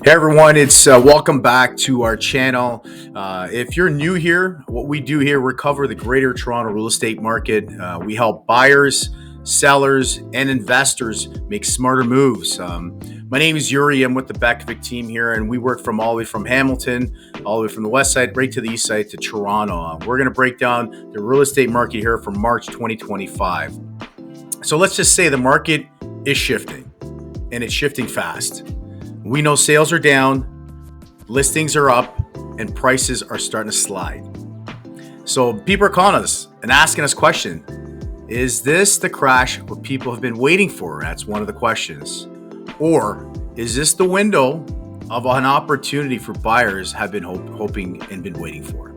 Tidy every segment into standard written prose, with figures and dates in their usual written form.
Hey everyone, it's welcome back to our channel. If you're new here, what we do here, we cover the greater Toronto real estate market. We help buyers, sellers, and investors make smarter moves. My name is Yuri. I'm with the Bekavac team here, and we work from all the way from Hamilton, all the way from the west side, right to the east side to Toronto. We're going to break down the real estate market here for March 2025. So let's just say the market is shifting, and it's shifting fast. We know sales are down, listings are up, and prices are starting to slide. So people are calling us and asking us questions. Is this the crash what people have been waiting for? That's one of the questions. Or is this the window of an opportunity for buyers have been hoping and been waiting for?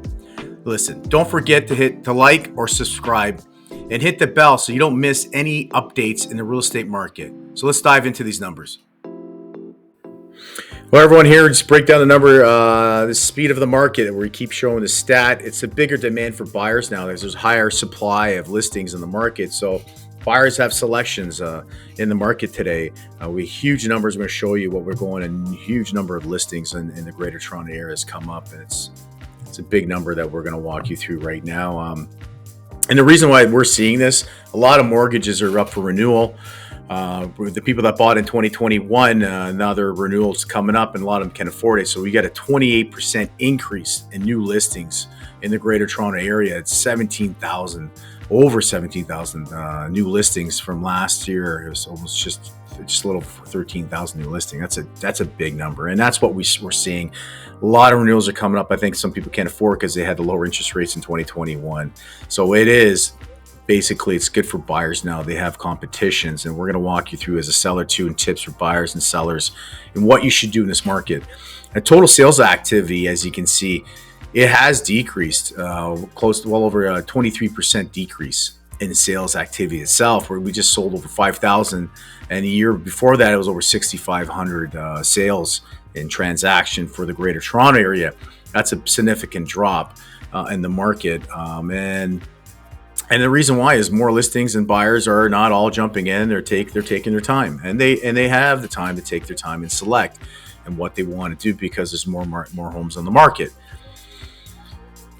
Listen, don't forget to like or subscribe and hit the bell so you don't miss any updates in the real estate market. So let's dive into these numbers. Well, everyone here, just break down the number, the speed of the market where we keep showing the stat. It's a bigger demand for buyers now. There's higher supply of listings in the market. So buyers have selections in the market today. We huge numbers. I'm going to show you what we're going, and huge number of listings in the greater Toronto area has come up. And it's a big number that we're going to walk you through right now. And the reason why we're seeing this, a lot of mortgages are up for renewal. The people that bought in 2021, now their renewals coming up, and a lot of them can afford it. So we got a 28% increase in new listings in the greater Toronto area. It's 17,000, over 17,000 new listings from last year. It was almost just a little 13,000 new listings. That's a big number, and that's what we're seeing. A lot of renewals are coming up. I think some people can't afford because they had the lower interest rates in 2021. So it is. Basically, it's good for buyers now. They have competitions, and we're going to walk you through as a seller too, and tips for buyers and sellers and what you should do in this market. And total sales activity, as you can see, it has decreased close to well over a 23% decrease in sales activity itself, where we just sold over 5,000, and a year before that it was over 6,500 sales in transaction for the greater Toronto area. That's a significant drop in the market, and the reason why is more listings and buyers are not all jumping in. They're taking their time, and they have the time to take their time and select and what they want to do because there's more homes on the market.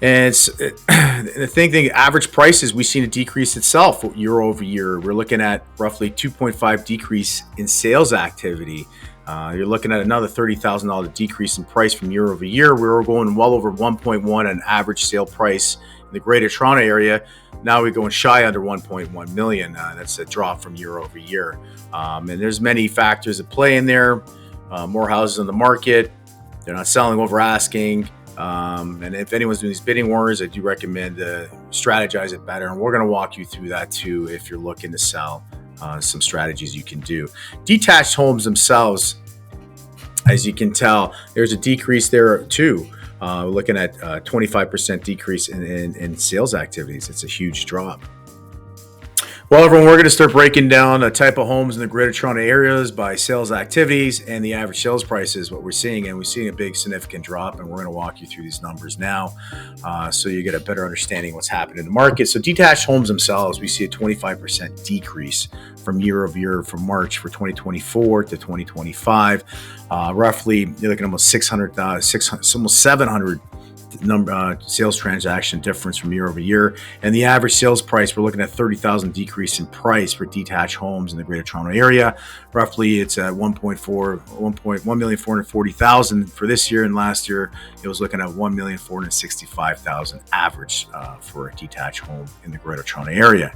And the thing, average prices, we've seen a decrease itself year over year. We're looking at roughly 2.5 decrease in sales activity. You're looking at another $30,000 decrease in price from year over year. We were going well over 1.1 an average sale price in the greater Toronto area. Now we're going shy under 1.1 million. That's a drop from year over year. And there's many factors at play in there. More houses on the market. They're not selling over asking. And if anyone's doing these bidding wars, I do recommend strategize it better. And we're going to walk you through that too if you're looking to sell. Some strategies you can do. Detached homes themselves, as you can tell, there's a decrease there too. Looking at 25% decrease in sales activities. It's a huge drop. Well, everyone, we're going to start breaking down the type of homes in the greater Toronto areas by sales activities and the average sales prices, what we're seeing. And we're seeing a big significant drop, and we're going to walk you through these numbers now so you get a better understanding of what's happening in the market. So detached homes themselves, we see a 25% decrease from year over year from March for 2024 to 2025. Roughly, you're looking at almost almost 700 sales transaction difference from year over year, and the average sales price, we're looking at 30,000 decrease in price for detached homes in the greater Toronto area. Roughly, it's at 1,440,000 for this year, and last year it was looking at 1,465,000 average for a detached home in the greater Toronto area.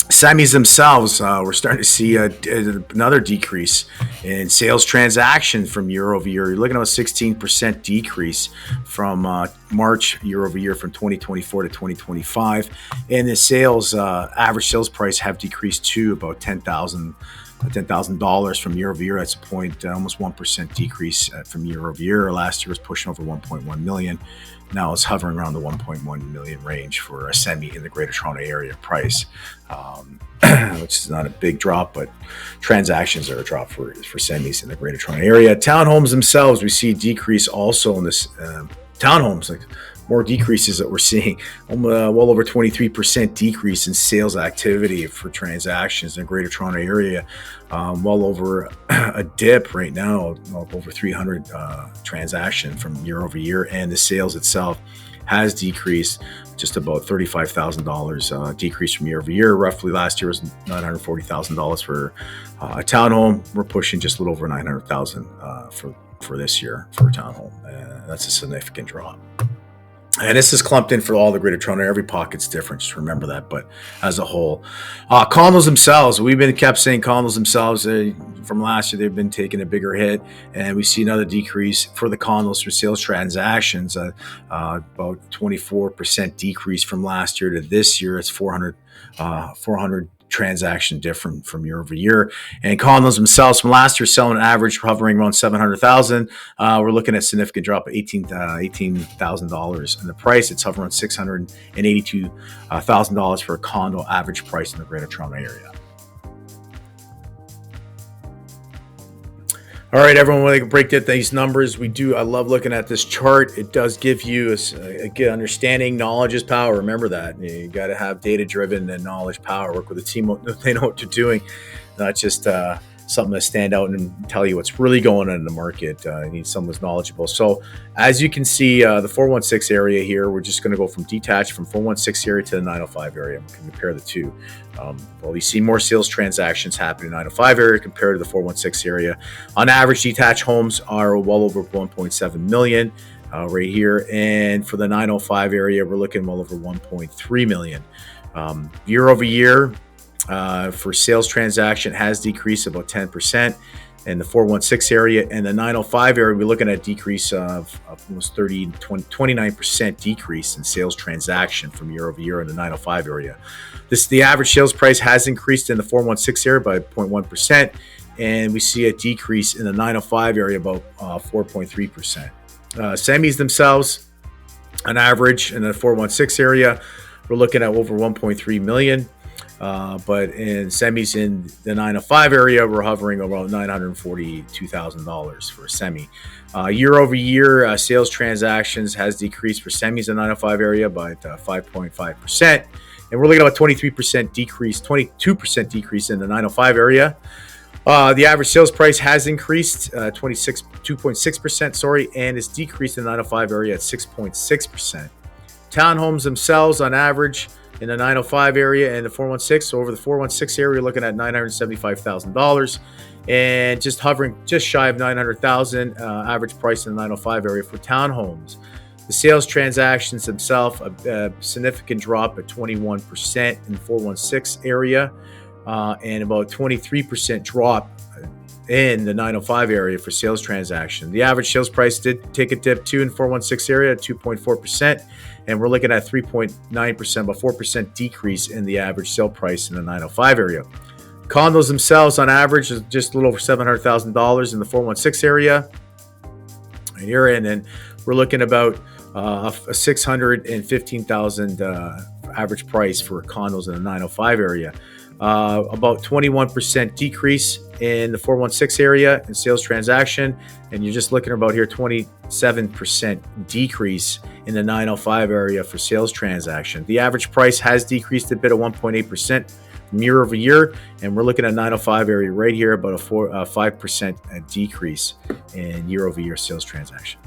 Semis themselves, we're starting to see another decrease in sales transactions from year over year. You're looking at a 16% decrease from March year over year from 2024 to 2025. And the sales, average sales price have decreased to about $10,000 from year over year. That's almost 1% decrease from year over year. Last year was pushing over 1.1 million. Now it's hovering around the 1.1 million range for a semi in the greater Toronto area price, which is not a big drop, but transactions are a drop for semis in the greater Toronto area. Townhomes themselves, we see a decrease also in this townhomes, like more decreases that we're seeing. Well over 23% decrease in sales activity for transactions in the Greater Toronto Area. Well over a dip right now, over 300 transaction from year over year, and the sales itself has decreased just about $35,000 decrease from year over year. Roughly last year was $940,000 for a townhome. We're pushing just a little over $900,000 for this year for a townhome. That's a significant drop. And this is clumped in for all the Greater Toronto. Every pocket's different. Just remember that. But as a whole, condos themselves, kept saying condos themselves from last year, they've been taking a bigger hit, and we see another decrease for the condos for sales transactions. About 24% decrease from last year to this year. It's 400 transaction different from year over year. And condos themselves from last year selling an average hovering around $700,000. We're looking at a significant drop of $18,000 in the price. It's hovering around $682,000 for a condo average price in the Greater Toronto Area. All right, everyone, when I break down these numbers, I love looking at this chart. It does give you a good understanding. Knowledge is power. Remember that. You got to have data-driven and knowledge power. Work with a team. They know what they're doing, not just something to stand out and tell you what's really going on in the market. You need someone who's knowledgeable. So as you can see, the 416 area here, we're just going to go from detached from 416 area to the 905 area. We can compare the two. Well, you see more sales transactions happening in the 905 area compared to the 416 area. On average, detached homes are well over 1.7 million right here. And for the 905 area, we're looking well over 1.3 million. Year over year, for sales transaction has decreased about 10% in the 416 area, and the 905 area we're looking at a decrease of almost 29% decrease in sales transaction from year over year in the 905 area. The average sales price has increased in the 416 area by 0.1%, and we see a decrease in the 905 area about 4.3%. Semis themselves, on average in the 416 area, we're looking at over 1.3 million. But in semis in the 905 area, we're hovering around $942,000 for a semi. Year over year, sales transactions has decreased for semis in the 905 area by 5.5%. And we're looking at a 22% decrease in the 905 area. The average sales price has increased 2.6%, and it's decreased in the 905 area at 6.6%. Townhomes themselves on average in the 905 area and the 416. So over the 416 area, you're looking at $975,000, and just hovering just shy of $900,000 average price in the 905 area for townhomes. The sales transactions themselves, a significant drop at 21% in the 416 area, and about 23% drop in the 905 area for sales transaction. The average sales price did take a dip too in 416 area at 2.4%, and we're looking at 3.9%, about 4% decrease in the average sale price in the 905 area. Condos themselves on average is just a little over $700,000 in the 416 area right here, and then we're looking about a $615,000 average price for condos in the 905 area. About 21% decrease in the 416 area in sales transaction, and you're just looking about here 27% decrease in the 905 area for sales transaction. The average price has decreased a bit of 1.8% from year over year, and we're looking at 905 area right here about a 5% decrease in year over year sales transaction.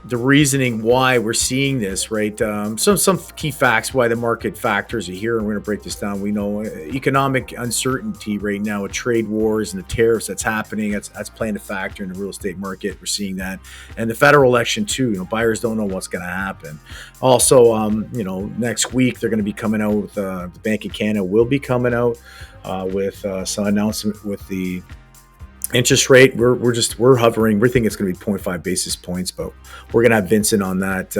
The reasoning why we're seeing this, right? Some key facts why the market factors are here, and we're going to break this down. We know economic uncertainty right now with trade wars and the tariffs that's happening. That's playing a factor in the real estate market. We're seeing that, and the federal election too. Buyers don't know what's going to happen. Also, next week they're going to be coming out with the Bank of Canada will be coming out with some announcement with the interest rate. We're hovering. We think it's going to be 0.5 basis points, but we're going to have Vincent on that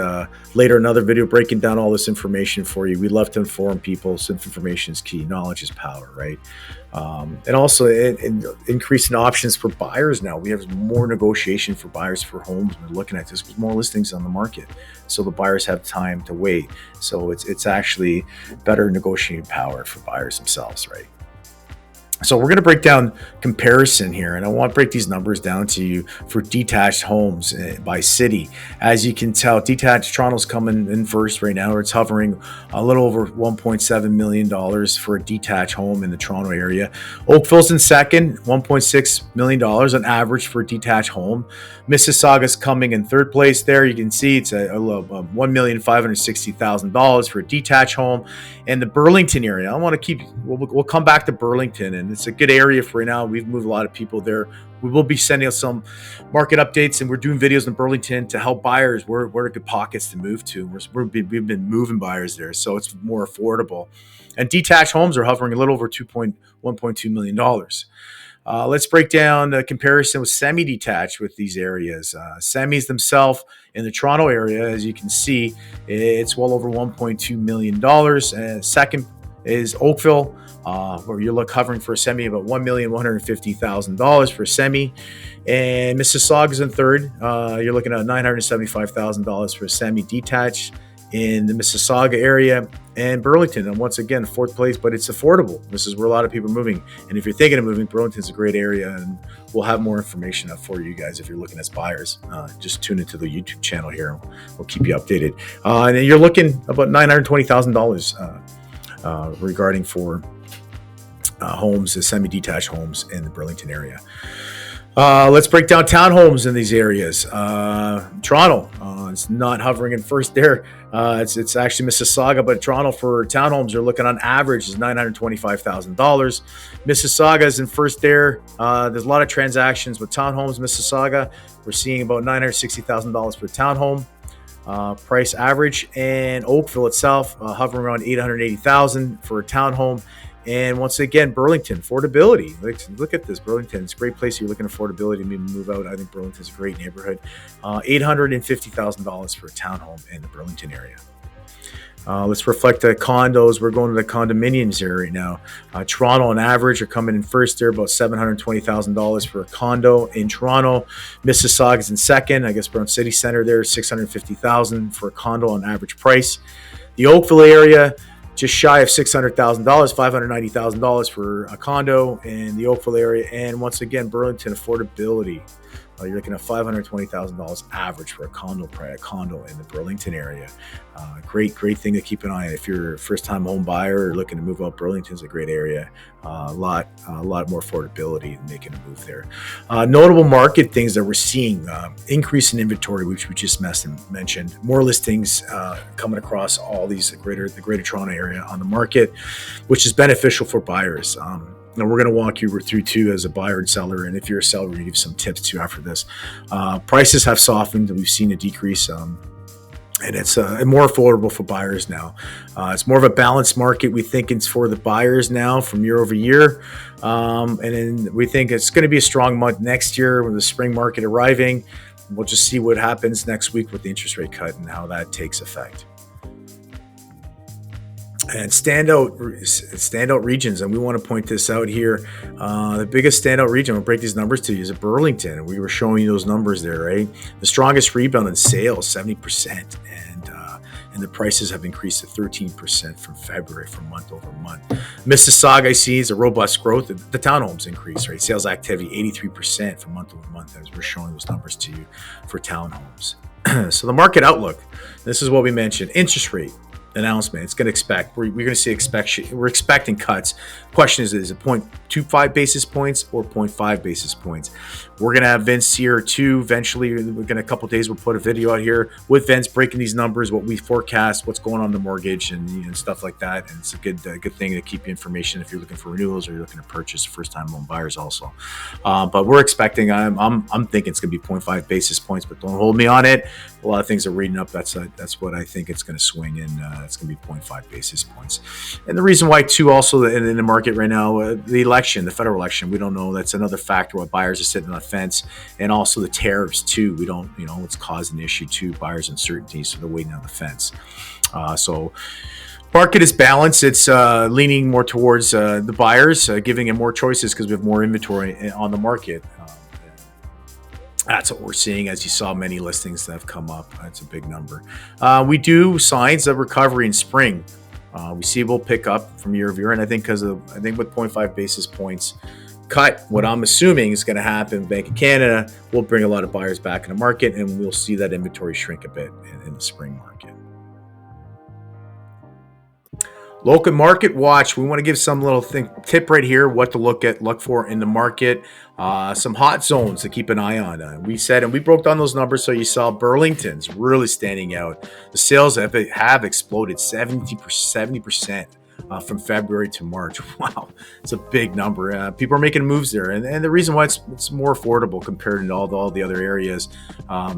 later. Another video breaking down all this information for you. We love to inform people. So information is key. Knowledge is power, right? And also increasing options for buyers. Now we have more negotiation for buyers for homes. We're looking at this with more listings on the market, so the buyers have time to wait. So it's actually better negotiating power for buyers themselves, right? So we're going to break down comparison here, and I want to break these numbers down to you for detached homes by city. As you can tell, detached Toronto's coming in first right now. It's hovering a little over $1.7 million for a detached home in the Toronto area. Oakville's in second, $1.6 million on average for a detached home. Mississauga's coming in third place there. You can see it's a $1,560,000 for a detached home. And the Burlington area, we'll come back to Burlington, and it's a good area for right now. We've moved a lot of people there. We will be sending out some market updates, and we're doing videos in Burlington to help buyers. Where are good pockets to move to? We've been moving buyers there, so it's more affordable. And detached homes are hovering a little over $1.2 million. Let's break down the comparison with semi-detached with these areas. Semis themselves in the Toronto area, as you can see, it's well over $1.2 million. Second is Oakville, where you're hovering for a semi about $1,150,000 for a semi. And Mississauga is in third. You're looking at $975,000 for a semi-detached in the Mississauga area. And Burlington, and once again, fourth place, but it's affordable. This is where a lot of people are moving. And if you're thinking of moving, Burlington's a great area, and we'll have more information up for you guys if you're looking as buyers. Just tune into the YouTube channel here. We'll keep you updated. And you're looking about $920,000 regarding for homes, semi-detached homes in the Burlington area. Let's break down townhomes in these areas. Toronto, it's not hovering in first there. It's actually Mississauga, but Toronto for townhomes are looking on average is $925,000. Mississauga is in first there. There's a lot of transactions with townhomes. Mississauga, we're seeing about $960,000 for a townhome. Price average, and Oakville itself hovering around $880,000 for a townhome. And once again, Burlington, affordability. Look at this, Burlington. It's a great place. You're looking at affordability, maybe move out. I think Burlington's a great neighborhood. $850,000 for a townhome in the Burlington area. Let's reflect the condos. We're going to the condominiums here right now. Toronto on average are coming in first there, about $720,000 for a condo in Toronto. Mississauga's in second. I guess we're on City Center there, $650,000 for a condo on average price. The Oakville area, just shy of $600,000, $590,000 for a condo in the Oakville area. And once again, Burlington affordability. You're looking at $520,000 average for a condo in the Burlington area. Great thing to keep an eye on. If you're a first-time home buyer or looking to move out, Burlington's a great area. A lot more affordability in making a move there. Notable market things that we're seeing: increase in inventory, which we just mentioned. More listings coming across all these the greater Toronto area on the market, which is beneficial for buyers. Now we're going to walk you through too as a buyer and seller, and if you're a seller, we're going to give some tips too after this. Prices have softened, and we've seen a decrease, and it's more affordable for buyers now. It's more of a balanced market. We think it's for the buyers now from year over year, and then we think it's going to be a strong month next year with the spring market arriving. We'll just see what happens next week with the interest rate cut and how that takes effect. And standout regions, and we want to point this out here. The biggest standout region, we'll break these numbers to you, is Burlington. We were showing you those numbers there, right? The strongest rebound in sales, 70%, and the prices have increased to 13% from February from month over month. Mississauga, I see, is a robust growth. The townhomes increase, right? Sales activity, 83% from month over month, as we're showing those numbers to you for townhomes. So the market outlook, this is what we mentioned. Interest rate announcement. It's going to expect. We're going to see we're expecting cuts. Question is it 0.25 basis points or 0.5 basis points? We're going to have Vince here too. Eventually, we're going to a couple of days. We'll put a video out here with Vince breaking these numbers, what we forecast, what's going on in the mortgage, and stuff like that. And it's a good thing to keep you information if you're looking for renewals or you're looking to purchase first-time home buyers also. But we're expecting. I'm thinking it's going to be 0.5 basis points, but don't hold me on it. A lot of things are reading up. That's what I think it's going to swing in. It's going to be 0.5 basis points. And the reason why too, also in the market right now, the election, the federal election, we don't know. That's another factor why buyers are sitting on the fence, and also the tariffs too. We don't, it's causing an issue too. Buyers' uncertainty, so they're waiting on the fence. So market is balanced. It's leaning more towards the buyers, giving them more choices because we have more inventory on the market. That's what we're seeing. As you saw, many listings that have come up. That's a big number. We do signs of recovery in spring. We see we'll pick up from year over year, and I think with 0.5 basis points cut, what I'm assuming is going to happen, Bank of Canada will bring a lot of buyers back in the market, and we'll see that inventory shrink a bit in the spring market. Local market watch. We want to give some little tip right here, what to look for in the market. Some hot zones to keep an eye on. We said, and we broke down those numbers, so you saw Burlington's really standing out. The sales have exploded 70% from February to March. Wow, it's a big number. People are making moves there, and the reason why it's more affordable compared to all the other areas.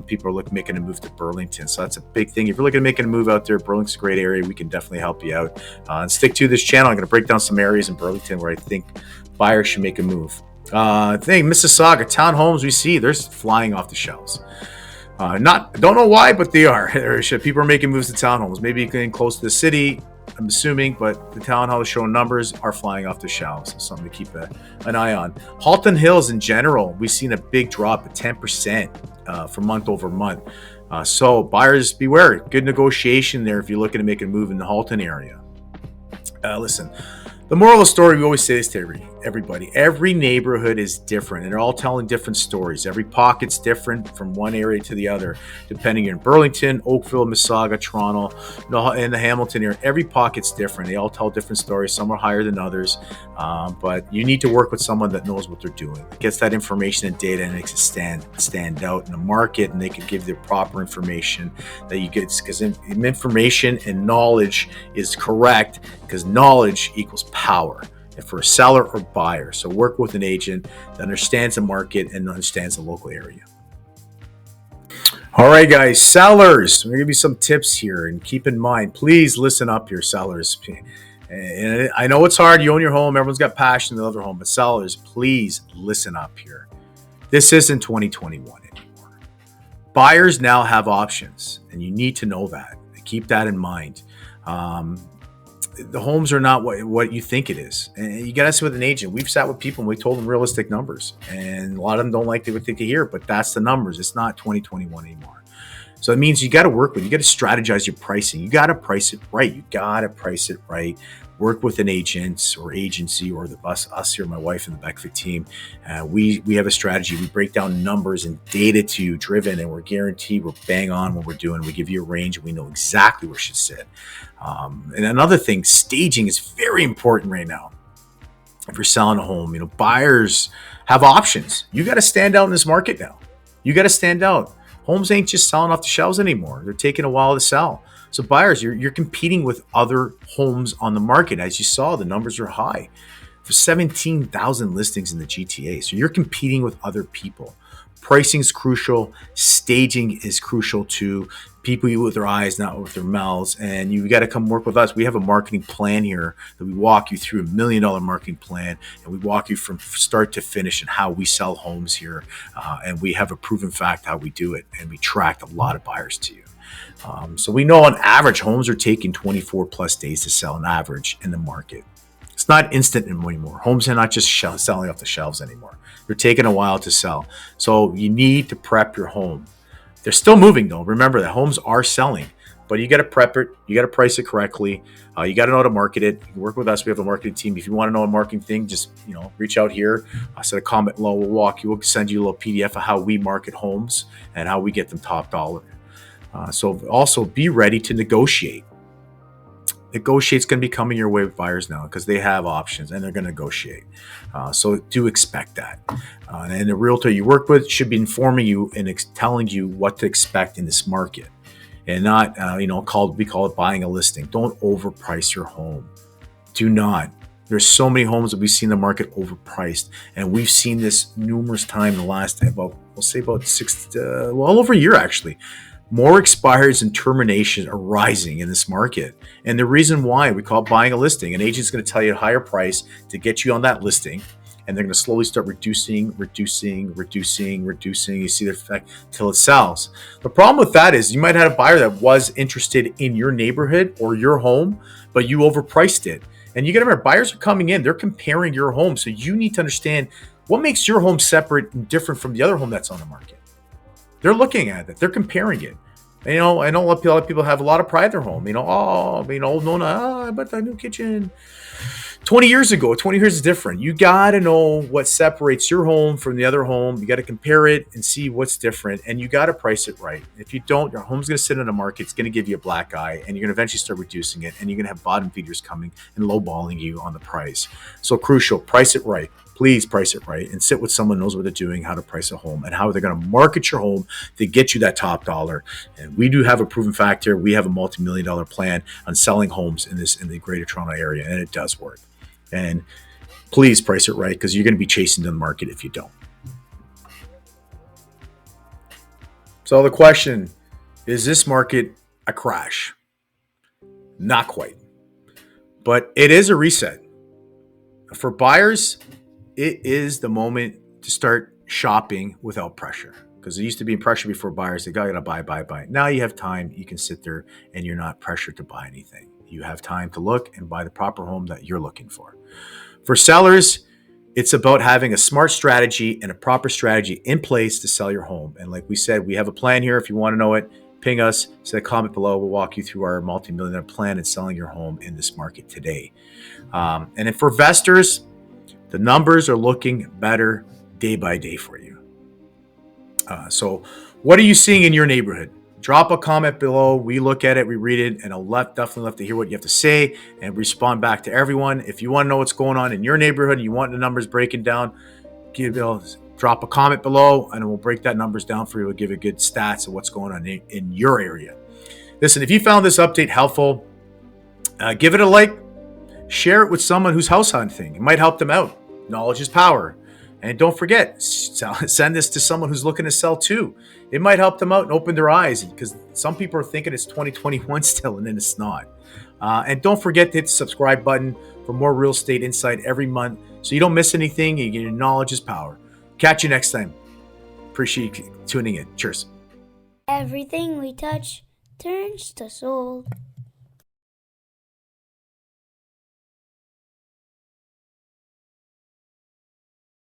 People are making a move to Burlington, so that's a big thing. If you're looking at making a move out there, Burlington's a great area. We can definitely help you out. And stick to this channel. I'm going to break down some areas in Burlington where I think buyers should make a move. Mississauga townhomes, we see they're flying off the shelves. Don't know why, but they are. People are making moves to townhomes. Maybe getting close to the city, I'm assuming, but the townhouse showing numbers are flying off the shelves. So something to keep an eye on. Halton Hills in general, we've seen a big drop of 10% for month over month. So buyers beware. Good negotiation there if you're looking to make a move in the Halton area. Listen, the moral of the story, we always say this to everybody. Every neighborhood is different, and they're all telling different stories. Every pocket's different from one area to the other, depending on Burlington, Oakville, Mississauga, Toronto, and the Hamilton area. Every pocket's different. They all tell different stories. Some are higher than others, but you need to work with someone that knows what they're doing. It gets that information and data and makes it stand out in the market, and they can give the proper information that you get, because information and knowledge is correct, because knowledge equals power for a seller or buyer. So work with an agent that understands the market and understands the local area. All right, guys, sellers, I'm going to give you some tips here, and keep in mind, please listen up here, sellers. And I know it's hard. You own your home. Everyone's got passion. They love their home. But sellers, please listen up here. This isn't 2021 anymore. Buyers now have options, and you need to know that. Keep that in mind. The homes are not what you think it is. And you got to sit with an agent. We've sat with people and we told them realistic numbers. And a lot of them don't like what they hear, but that's the numbers. It's not 2021 anymore. So it means you got to work with, you got to strategize your pricing. You got to price it right. Work with an agent or agency, or us here, my wife and the Bekavac team. We have a strategy. We break down numbers and data to you driven, and we're guaranteed we're bang on what we're doing. We give you a range and we know exactly where it should sit. And another thing, staging is very important right now. If you're selling a home, buyers have options. You got to stand out in this market now. You got to stand out. Homes ain't just selling off the shelves anymore. They're taking a while to sell. So buyers, you're competing with other homes on the market. As you saw, the numbers are high. For 17,000 listings in the GTA. So you're competing with other people. Pricing is crucial. Staging is crucial too. People eat with their eyes, not with their mouths. And you got to come work with us. We have a marketing plan here that we walk you through, $1 million marketing plan. And we walk you from start to finish and how we sell homes here. And we have a proven fact how we do it. And we track a lot of buyers to you. So we know on average, homes are taking 24 plus days to sell on average in the market. It's not instant anymore. Homes are not just selling off the shelves anymore. They're taking a while to sell. So you need to prep your home. They're still moving though. Remember that homes are selling, but you got to prep it. You got to price it correctly. You got to know how to market it. You work with us. We have a marketing team. If you want to know a marketing thing, just reach out here. Set a comment below. We'll send you a little PDF of how we market homes and how we get them top dollar. So also be ready to negotiate. Negotiate's going to be coming your way with buyers now because they have options and they're going to negotiate. So do expect that. And the realtor you work with should be informing you and telling you what to expect in this market, and not we call it buying a listing. Don't overprice your home. Do not. There's so many homes that we've seen the market overpriced, and we've seen this numerous times in the last about over a year actually. More expires and terminations are rising in this market. And the reason why, we call it buying a listing. An agent's going to tell you a higher price to get you on that listing. And they're going to slowly start reducing. You see the effect till it sells. The problem with that is you might have a buyer that was interested in your neighborhood or your home, but you overpriced it. And you got to remember, buyers are coming in. They're comparing your home. So you need to understand what makes your home separate and different from the other home that's on the market. They're looking at it. They're comparing it. I know a lot of people have a lot of pride in their home. No, I bought that new kitchen 20 years ago. 20 years is different. You got to know what separates your home from the other home. You got to compare it and see what's different, and you got to price it right. If you don't, your home's going to sit in the market. It's going to give you a black eye, and you're going to eventually start reducing it, and you're going to have bottom feeders coming and lowballing you on the price. So crucial, price it right. Please price it right and sit with someone who knows what they're doing, how to price a home, and how they're going to market your home to get you that top dollar. And we do have a proven factor. We have a multi-million-dollar plan on selling homes in the Greater Toronto area, and it does work. And please price it right, because you're going to be chasing the market if you don't. So the question is this market a crash? Not quite, but it is a reset. For buyers, it is the moment to start shopping without pressure, because it used to be pressure before buyers. They got to buy. Now you have time. You can sit there and you're not pressured to buy anything. You have time to look and buy the proper home that you're looking for. For sellers, it's about having a smart strategy and a proper strategy in place to sell your home. And like we said, we have a plan here. If you want to know it, ping us, say a comment below. We'll walk you through our multi-million-dollar plan in selling your home in this market today. And then for investors, the numbers are looking better day by day for you. So what are you seeing in your neighborhood? Drop a comment below. We look at it, we read it, and I'll definitely love to hear what you have to say and respond back to everyone. If you want to know what's going on in your neighborhood and you want the numbers breaking down, drop a comment below and we'll break that numbers down for you. We'll give you good stats of what's going on in your area. Listen, if you found this update helpful, give it a like. Share it with someone who's house hunting. It might help them out. Knowledge is power. And don't forget, send this to someone who's looking to sell too. It might help them out and open their eyes, because some people are thinking it's 2021 still, and then it's not. And don't forget to hit the subscribe button for more real estate insight every month, so you don't miss anything. Your knowledge is power. Catch you next time. Appreciate you tuning in. Cheers. Everything we touch turns to soul.